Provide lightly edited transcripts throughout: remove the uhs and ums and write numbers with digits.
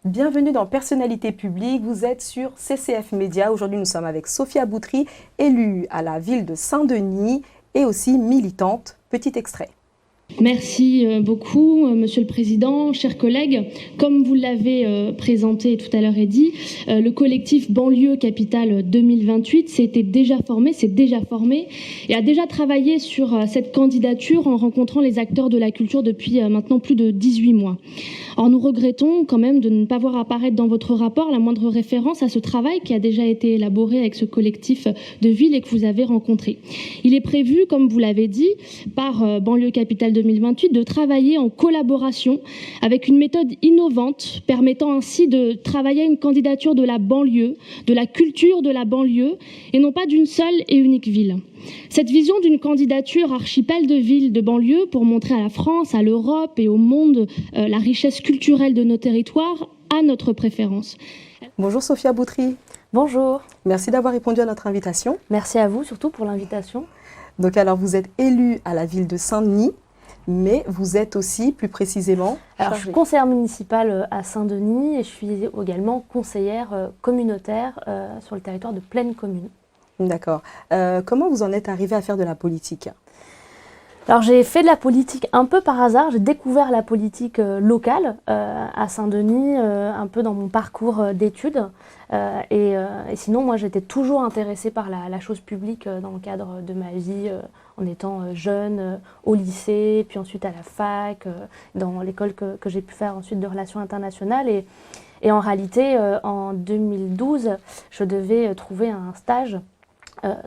Bienvenue dans Personnalité publique, vous êtes sur CCF Média. Aujourd'hui, nous sommes avec Sophia Boutry, élue à la ville de Saint-Denis et aussi militante. Petit extrait. Merci beaucoup, Monsieur le Président, chers collègues. Comme vous l'avez présenté tout à l'heure et dit, le collectif Banlieue Capitale 2028 s'est déjà formé et a déjà travaillé sur cette candidature en rencontrant les acteurs de la culture depuis maintenant plus de 18 mois. Or, nous regrettons quand même de ne pas voir apparaître dans votre rapport la moindre référence à ce travail qui a déjà été élaboré avec ce collectif de villes et que vous avez rencontré. Il est prévu, comme vous l'avez dit, par Banlieue Capitale 2028, de travailler en collaboration avec une méthode innovante permettant ainsi de travailler à une candidature de la banlieue, de la culture de la banlieue et non pas d'une seule et unique ville. Cette vision d'une candidature archipel de villes de banlieue pour montrer à la France, à l'Europe et au monde la richesse culturelle de nos territoires a notre préférence. Bonjour Sophia Boutry. Bonjour. Merci d'avoir répondu à notre invitation. Merci à vous surtout pour l'invitation. Donc alors vous êtes élue à la ville de Saint-Denis, mais vous êtes aussi plus précisément je suis conseillère municipale à Saint-Denis et je suis également conseillère communautaire sur le territoire de Plaine Commune. D'accord. Comment vous en êtes arrivée à faire de la politique ? Alors j'ai fait de la politique un peu par hasard, j'ai découvert la politique locale à Saint-Denis, un peu dans mon parcours d'études. Et sinon, moi j'étais toujours intéressée par la chose publique dans le cadre de ma vie, en étant jeune, au lycée, puis ensuite à la fac, dans l'école que j'ai pu faire ensuite de relations internationales. Et en réalité, en 2012, je devais trouver un stage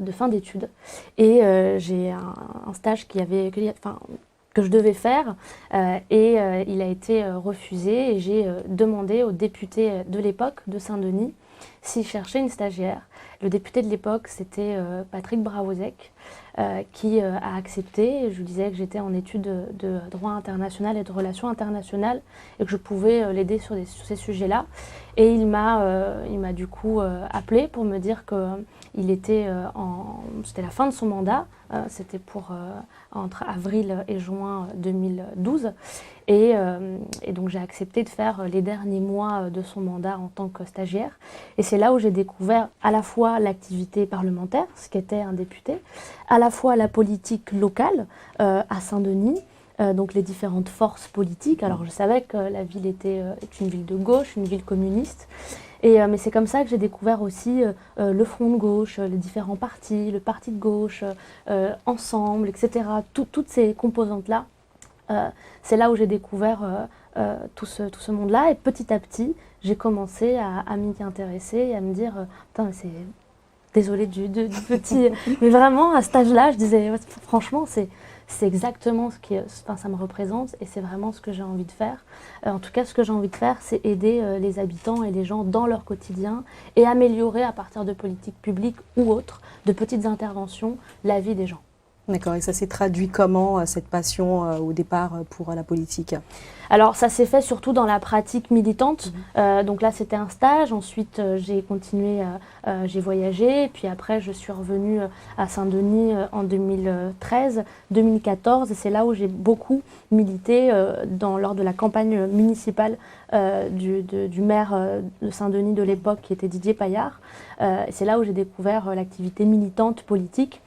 de fin d'études et j'ai un stage que je devais faire et il a été refusé et j'ai demandé au député de l'époque de Saint-Denis s'il cherchait une stagiaire. Le député de l'époque, c'était Patrick Braouzek qui a accepté. Je lui disais que j'étais en études de droit international et de relations internationales et que je pouvais l'aider sur ces sujets-là. Et il m'a du coup appelé pour me dire qu'il était c'était la fin de son mandat, c'était pour entre avril et juin 2012. Et donc j'ai accepté de faire les derniers mois de son mandat en tant que stagiaire. Et c'est là où j'ai découvert à la fois l'activité parlementaire, ce qu'était un député, à la fois la politique locale à Saint-Denis, donc les différentes forces politiques. Alors je savais que la ville est une ville de gauche, une ville communiste. Mais c'est comme ça que j'ai découvert aussi le Front de gauche, les différents partis, le parti de gauche, Ensemble, etc. Toutes ces composantes-là. C'est là où j'ai découvert tout ce monde-là. Et petit à petit, j'ai commencé à m'y intéresser et à me dire putain, c'est désolée du petit, mais vraiment à cet âge-là, je disais franchement, c'est exactement ça me représente et c'est vraiment ce que j'ai envie de faire. En tout cas, ce que j'ai envie de faire, c'est aider les habitants et les gens dans leur quotidien et améliorer à partir de politiques publiques ou autres, de petites interventions, la vie des gens. D'accord, et ça s'est traduit comment, cette passion au départ pour la politique ? Alors ça s'est fait surtout dans la pratique militante, donc là c'était un stage, ensuite j'ai continué, j'ai voyagé, puis après je suis revenue à Saint-Denis en 2013, 2014, et c'est là où j'ai beaucoup milité lors de la campagne municipale du maire de Saint-Denis de l'époque qui était Didier Paillard, et c'est là où j'ai découvert l'activité militante politique.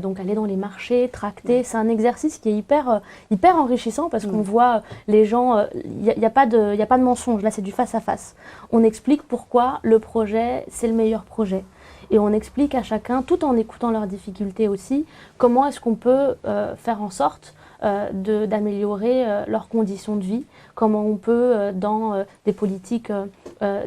Donc aller dans les marchés, tracter, c'est un exercice qui est hyper enrichissant parce qu'on voit les gens, il n'y a pas de mensonge, là c'est du face à face. On explique pourquoi le projet c'est le meilleur projet. Et on explique à chacun, tout en écoutant leurs difficultés aussi, comment est-ce qu'on peut faire en sorte d'améliorer leurs conditions de vie, comment on peut dans des politiques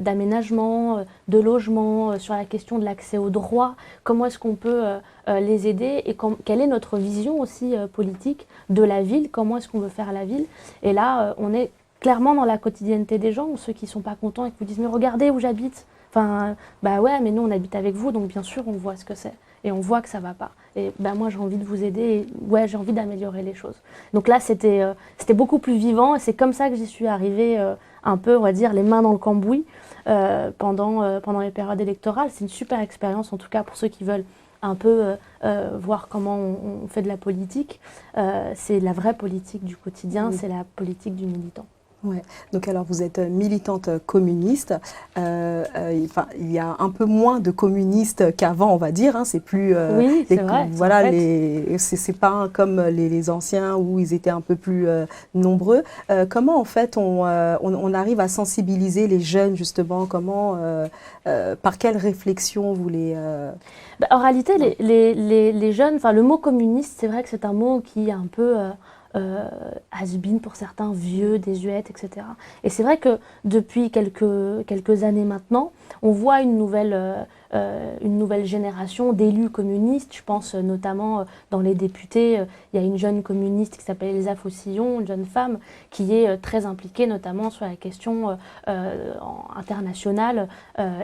d'aménagement, de logement, sur la question de l'accès aux droits, comment est-ce qu'on peut les aider et quelle est notre vision aussi politique de la ville, comment est-ce qu'on veut faire la ville. Et là, on est clairement dans la quotidienneté des gens, ceux qui ne sont pas contents et qui vous disent « mais regardez où j'habite ». Enfin, bah ouais, mais nous on habite avec vous, donc bien sûr on voit ce que c'est. Et on voit que ça va pas. Et ben moi j'ai envie de vous aider, et ouais j'ai envie d'améliorer les choses. Donc là c'était beaucoup plus vivant et c'est comme ça que j'y suis arrivée un peu, on va dire, les mains dans le cambouis pendant les périodes électorales. C'est une super expérience en tout cas pour ceux qui veulent un peu voir comment on fait de la politique. C'est la vraie politique du quotidien, c'est la politique du militant. Ouais. Donc alors vous êtes militante communiste. Enfin, il y a un peu moins de communistes qu'avant, on va dire. Hein. C'est plus. Oui, c'est vrai. Voilà, c'est pas comme les anciens où ils étaient un peu plus nombreux. Comment en fait on arrive à sensibiliser les jeunes justement? Comment, par quelle réflexion vous les En réalité, les jeunes, enfin le mot communiste, c'est vrai que c'est un mot qui est un peu has-been pour certains, vieux, désuète, etc. Et c'est vrai que depuis quelques années maintenant, on voit une nouvelle génération d'élus communistes. Je pense notamment dans les députés, il y a une jeune communiste qui s'appelle Elsa Faucillon, une jeune femme qui est très impliquée notamment sur la question internationale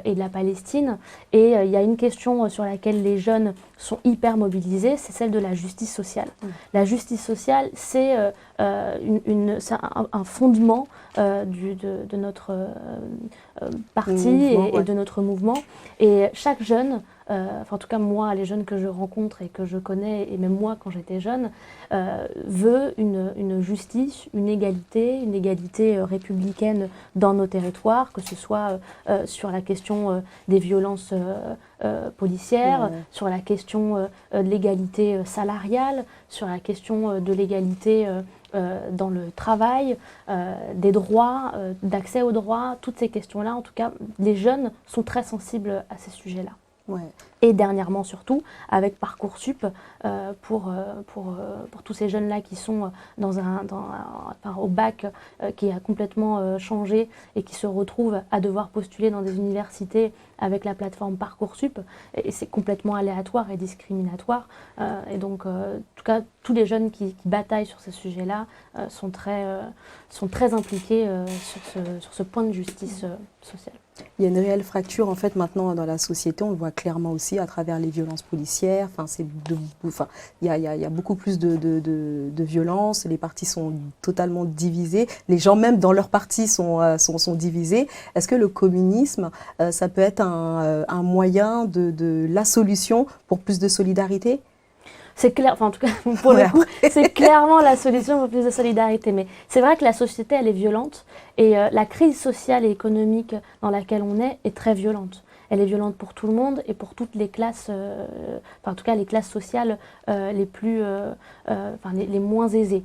et de la Palestine. Et il y a une question sur laquelle les jeunes sont hyper mobilisés, c'est celle de la justice sociale. La justice sociale, c'est un fondement de notre parti et de notre mouvement. Et chaque jeune, enfin en tout cas moi, les jeunes que je rencontre et que je connais, et même moi quand j'étais jeune, veut une justice, une égalité républicaine dans nos territoires, que ce soit sur la question des violences policières, sur la question de l'égalité salariale, sur la question de l'égalité dans le travail, des droits, d'accès aux droits, toutes ces questions-là, en tout cas, les jeunes sont très sensibles à ces sujets-là. Ouais. Et dernièrement surtout, avec Parcoursup, pour tous ces jeunes-là qui sont au bac, qui a complètement changé et qui se retrouvent à devoir postuler dans des universités avec la plateforme Parcoursup, et c'est complètement aléatoire et discriminatoire. Et donc, en tout cas, tous les jeunes qui bataillent sur ces sujets-là sont très impliqués sur ce point de justice sociale. Il y a une réelle fracture en fait maintenant dans la société, on le voit clairement aussi à travers les violences policières. Enfin, il y a beaucoup plus de violences, les partis sont totalement divisés, les gens même dans leur parti sont divisés. Est-ce que le communisme, ça peut être un moyen de la solution pour plus de solidarité ? C'est clair, enfin en tout cas pour le coup, c'est clairement la solution pour plus de solidarité. Mais c'est vrai que la société, elle est violente et la crise sociale et économique dans laquelle on est très violente. Elle est violente pour tout le monde et pour toutes les classes, enfin en tout cas les classes sociales les moins aisées.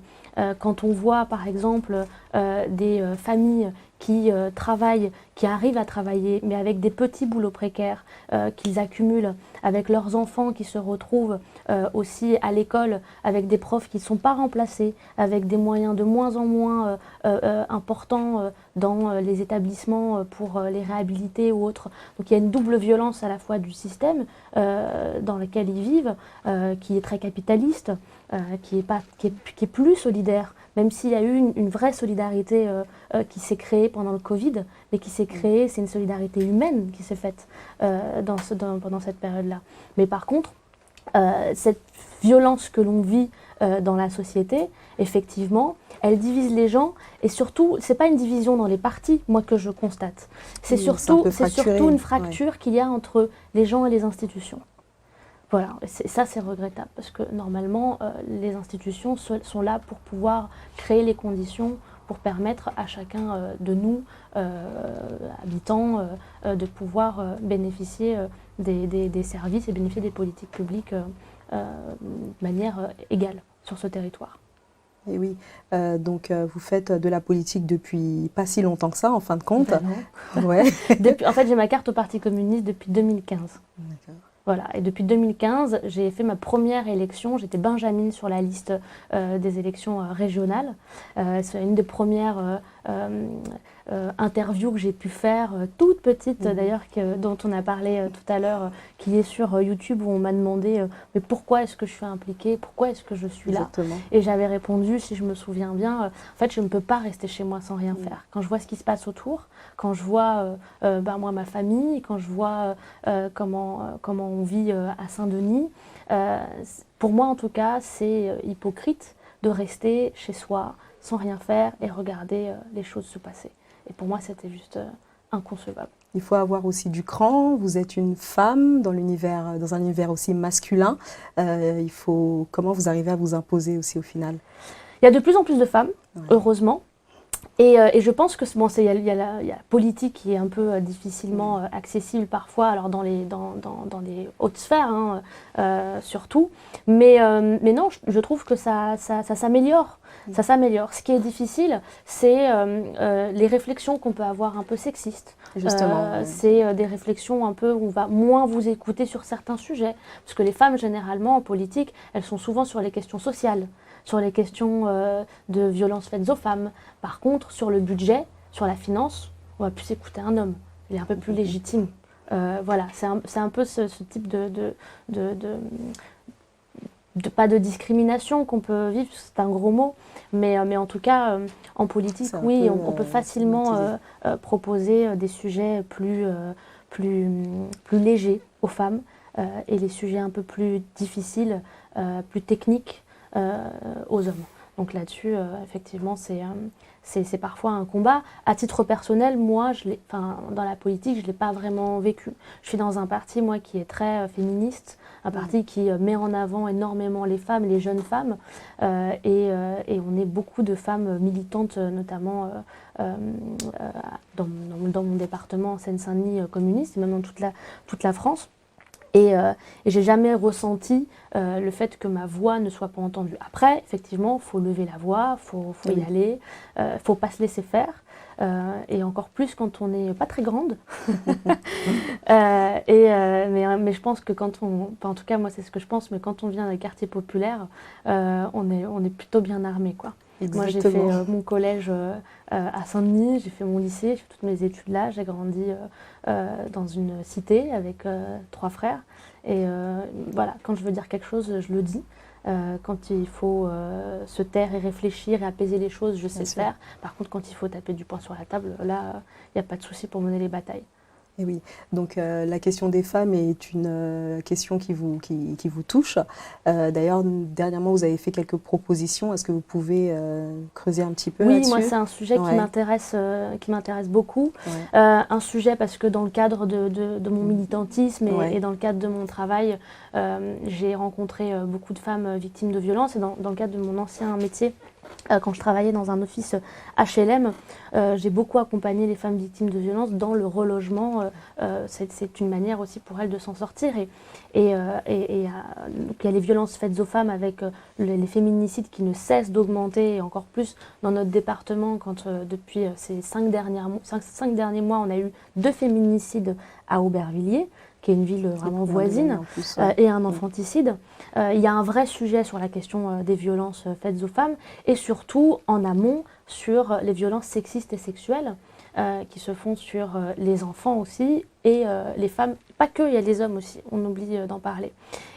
Quand on voit par exemple des familles qui travaillent, qui arrivent à travailler, mais avec des petits boulots précaires qu'ils accumulent, avec leurs enfants qui se retrouvent aussi à l'école, avec des profs qui ne sont pas remplacés, avec des moyens de moins en moins importants dans les établissements pour les réhabiliter ou autres. Donc il y a une double violence à la fois du système dans lequel ils vivent, qui est très capitaliste, qui est plus solidaire, même s'il y a eu une vraie solidarité qui s'est créée pendant le Covid, mais qui s'est créée, c'est une solidarité humaine qui s'est faite pendant cette période-là. Mais par contre, cette violence que l'on vit dans la société, effectivement, elle divise les gens et surtout, c'est pas une division dans les partis, moi, que je constate. C'est surtout une fracture qu'il y a entre les gens et les institutions. Voilà, ça c'est regrettable parce que normalement les institutions sont là pour pouvoir créer les conditions pour permettre à chacun de nous, habitants, de pouvoir bénéficier des services et bénéficier des politiques publiques de manière égale sur ce territoire. Et oui, donc vous faites de la politique depuis pas si longtemps que ça, en fin de compte. Ben non. Ouais. En fait, j'ai ma carte au Parti communiste depuis 2015. D'accord. Voilà, et depuis 2015, j'ai fait ma première élection, j'étais benjamine sur la liste des élections régionales. C'est une des premières interviews que j'ai pu faire, toute petite d'ailleurs, dont on a parlé tout à l'heure, qui est sur YouTube, où on m'a demandé mais pourquoi est-ce que je suis impliquée, pourquoi est-ce que je suis là. Exactement. Et j'avais répondu, si je me souviens bien, en fait je ne peux pas rester chez moi sans rien faire. Quand je vois ce qui se passe autour, quand je vois moi ma famille, quand je vois comment on vit à Saint-Denis, pour moi en tout cas c'est hypocrite de rester chez soi sans rien faire et regarder les choses se passer. Et pour moi, c'était juste inconcevable. Il faut avoir aussi du cran. Vous êtes une femme dans un univers aussi masculin. Comment vous arrivez à vous imposer aussi au final? Il y a de plus en plus de femmes, heureusement. Et je pense que il y a la politique qui est un peu difficilement accessible parfois, alors dans les hautes sphères surtout, mais non, je trouve que ça s'améliore. Ça s'améliore. Ce qui est difficile, c'est les réflexions qu'on peut avoir un peu sexistes. Justement. C'est des réflexions un peu où on va moins vous écouter sur certains sujets. Parce que les femmes, généralement, en politique, elles sont souvent sur les questions sociales, sur les questions de violences faites aux femmes. Par contre, sur le budget, sur la finance, on va plus écouter un homme. Il est un peu plus légitime. Voilà, c'est un peu ce type pas de discrimination qu'on peut vivre, c'est un gros mot, mais en tout cas, en politique, oui, on peut facilement proposer des sujets plus légers aux femmes et les sujets un peu plus difficiles, plus techniques aux hommes. Donc là-dessus, effectivement, c'est parfois un combat. À titre personnel, moi, dans la politique, je ne l'ai pas vraiment vécu. Je suis dans un parti, moi, qui est très féministe, un parti qui met en avant énormément les femmes, les jeunes femmes, et on est beaucoup de femmes militantes, notamment dans mon département, en Seine-Saint-Denis, communiste, et même dans toute la France. Et j'ai jamais ressenti le fait que ma voix ne soit pas entendue. Après, effectivement, il faut lever la voix, faut y aller, faut pas se laisser faire. Et encore plus quand on n'est pas très grande. Mais je pense que en tout cas moi c'est ce que je pense, mais quand on vient d'un quartier populaire, on est plutôt bien armé, quoi. Moi j'ai fait mon collège à Saint-Denis, j'ai fait mon lycée, j'ai fait toutes mes études là, j'ai grandi dans une cité avec 3 frères. Et voilà, quand je veux dire quelque chose, je le dis. Quand il faut se taire et réfléchir et apaiser les choses, je sais le faire. Par contre, quand il faut taper du poing sur la table, là, il n'y a pas de souci pour mener les batailles. Et oui, donc la question des femmes est une question qui vous touche. D'ailleurs, dernièrement, vous avez fait quelques propositions. Est-ce que vous pouvez creuser un petit peu là-dessus ? Oui, moi, c'est un sujet qui m'intéresse beaucoup. Ouais. Un sujet parce que dans le cadre de mon militantisme et dans le cadre de mon travail, j'ai rencontré beaucoup de femmes victimes de violences. Et dans le cadre de mon ancien métier, quand je travaillais dans un office HLM, j'ai beaucoup accompagné les femmes victimes de violences dans le relogement. C'est une manière aussi pour elles de s'en sortir. Et il y a les violences faites aux femmes avec les féminicides qui ne cessent d'augmenter, et encore plus dans notre département, quand depuis ces 5 derniers mois, on a eu 2 féminicides à Aubervilliers, qui est une ville vraiment voisine, et un infanticide. Il y a un vrai sujet sur la question des violences faites aux femmes, et surtout en amont sur les violences sexistes et sexuelles qui se font sur les enfants aussi, et les femmes, pas que, il y a les hommes aussi, on oublie d'en parler.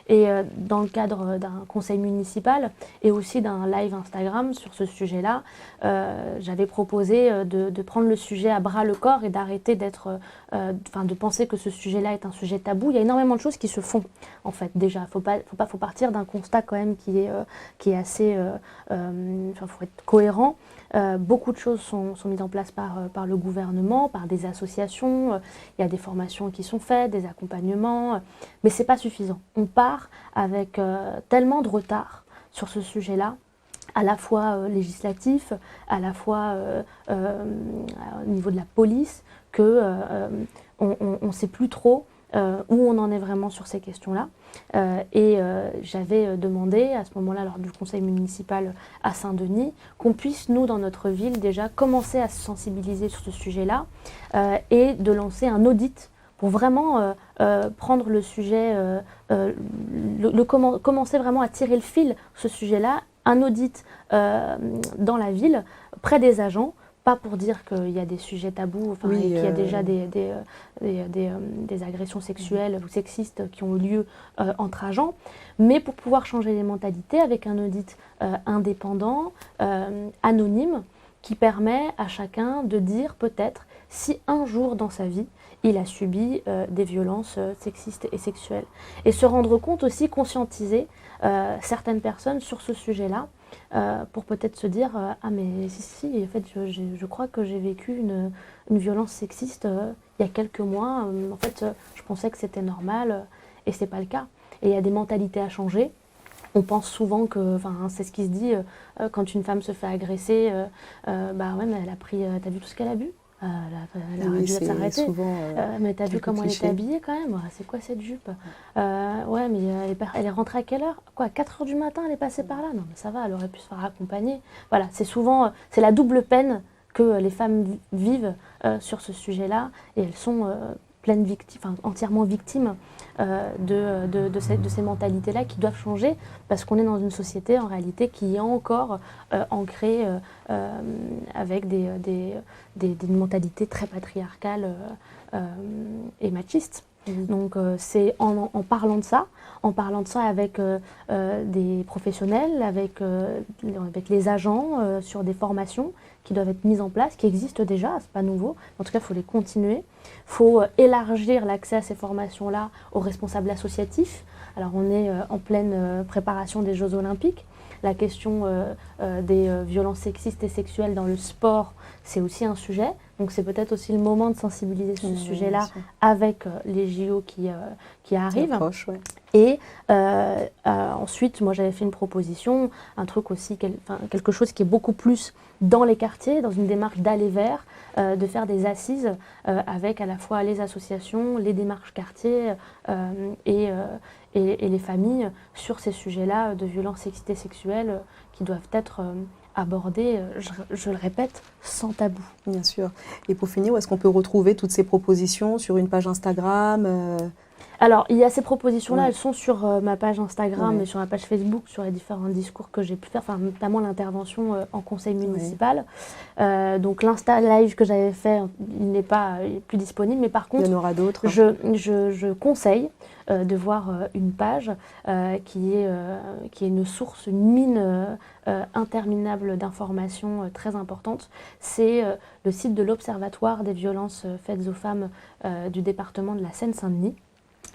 Et dans le cadre d'un conseil municipal et aussi d'un live Instagram sur ce sujet-là, j'avais proposé de prendre le sujet à bras le corps et d'arrêter de penser que ce sujet-là est un sujet tabou. Il y a énormément de choses qui se font, en fait, déjà. Faut partir d'un constat quand même qui est assez... faut être cohérent. Beaucoup de choses sont mises en place par le gouvernement, par des associations. Il y a des formations qui sont faites, des accompagnements, mais c'est pas suffisant. On part avec tellement de retard sur ce sujet-là, à la fois législatif, à la fois au niveau de la police, qu'on ne sait plus trop où on en est vraiment sur ces questions-là. J'avais demandé à ce moment-là, lors du conseil municipal à Saint-Denis, qu'on puisse, nous, dans notre ville, déjà commencer à se sensibiliser sur ce sujet-là et de lancer un audit pour vraiment prendre le sujet, commencer vraiment à tirer le fil ce sujet-là, un audit dans la ville, près des agents, pas pour dire qu'il y a des sujets tabous, et qu'il y a déjà des agressions sexuelles ou sexistes qui ont eu lieu entre agents, mais pour pouvoir changer les mentalités avec un audit indépendant, anonyme, qui permet à chacun de dire peut-être si un jour dans sa vie, il a subi des violences sexistes et sexuelles. Et se rendre compte aussi, conscientiser certaines personnes sur ce sujet-là, pour peut-être se dire ah mais si, en fait je crois que j'ai vécu une violence sexiste il y a quelques mois, en fait je pensais que c'était normal et c'est pas le cas. Et il y a des mentalités à changer. On pense souvent que, c'est ce qui se dit, quand une femme se fait agresser, bah ouais, mais elle a pris, t'as vu tout ce qu'elle a bu? Elle aurait dû s'arrêter. Mais t'as vu comment elle était habillée quand même? C'est quoi cette jupe? Ouais, mais elle est rentrée à quelle heure? Quoi, 4 heures du matin, elle est passée par là? Non, mais ça va, elle aurait pu se faire accompagner. Voilà, c'est souvent, c'est la double peine que les femmes vivent sur ce sujet-là, et elles sont entièrement victimes de ces mentalités-là qui doivent changer, parce qu'on est dans une société en réalité qui est encore ancrée avec des mentalités très patriarcales et machistes. Donc c'est en parlant de ça avec des professionnels, avec les agents sur des formations qui doivent être mises en place, qui existent déjà, c'est pas nouveau, en tout cas il faut les continuer. Il faut élargir l'accès à ces formations-là aux responsables associatifs. Alors on est en pleine préparation des Jeux Olympiques. La question des violences sexistes et sexuelles dans le sport, c'est aussi un sujet. Donc c'est peut-être aussi le moment de sensibiliser ce sujet-là avec les JO qui arrivent. Approche, ouais. Et ensuite, moi j'avais fait une proposition, un truc aussi, quelque chose qui est beaucoup plus dans les quartiers, dans une démarche d'aller vers, de faire des assises avec à la fois les associations, les démarches quartiers et les familles sur ces sujets-là de violences sexistes et sexuelles qui doivent être abordés, je le répète, sans tabou. Bien sûr. Et pour finir, où est-ce qu'on peut retrouver toutes ces propositions? Sur une page Instagram Alors, il y a ces propositions-là, elles sont sur ma page Instagram et sur ma page Facebook, sur les différents discours que j'ai pu faire, notamment l'intervention en conseil municipal. Donc l'Insta Live que j'avais fait, il n'est plus disponible, mais par contre, il y en aura d'autres. Je conseille de voir une page qui est une source, une mine interminable d'informations très importantes. C'est le site de l'Observatoire des violences faites aux femmes du département de la Seine-Saint-Denis,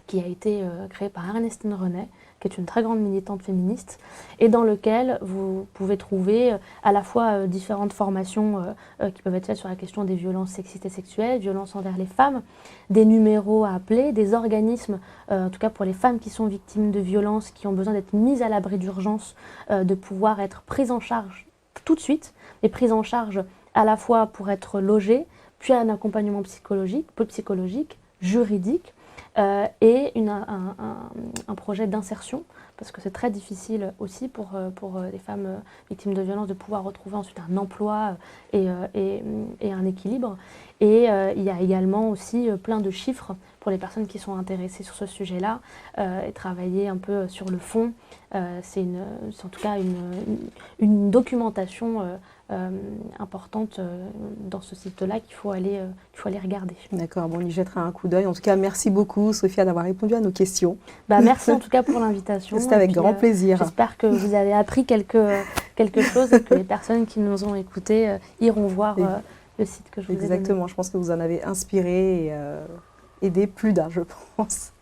qui a été créé par Ernestine Renet, qui est une très grande militante féministe, et dans lequel vous pouvez trouver à la fois différentes formations qui peuvent être faites sur la question des violences sexistes et sexuelles, violences envers les femmes, des numéros à appeler, des organismes, en tout cas pour les femmes qui sont victimes de violences, qui ont besoin d'être mises à l'abri d'urgence, de pouvoir être prises en charge tout de suite, et prises en charge à la fois pour être logées, puis un accompagnement psychologique, juridique, et un projet d'insertion, parce que c'est très difficile aussi pour les femmes victimes de violences de pouvoir retrouver ensuite un emploi et un équilibre. Et il y a également aussi plein de chiffres pour les personnes qui sont intéressées sur ce sujet-là, et travailler un peu sur le fond. C'est en tout cas une documentation importante dans ce site-là qu'il faut aller regarder. D'accord, bon, on y jettera un coup d'œil. En tout cas, merci beaucoup, Sophia, d'avoir répondu à nos questions. Merci en tout cas pour l'invitation. C'était avec grand plaisir. J'espère que vous avez appris quelque chose et que les personnes qui nous ont écoutés iront voir le site que je vous ai donné. Exactement, je pense que vous en avez inspiré et aidé plus d'un, je pense.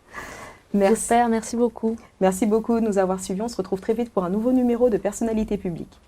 J'espère, merci beaucoup. Merci beaucoup de nous avoir suivis. On se retrouve très vite pour un nouveau numéro de Personnalité publique.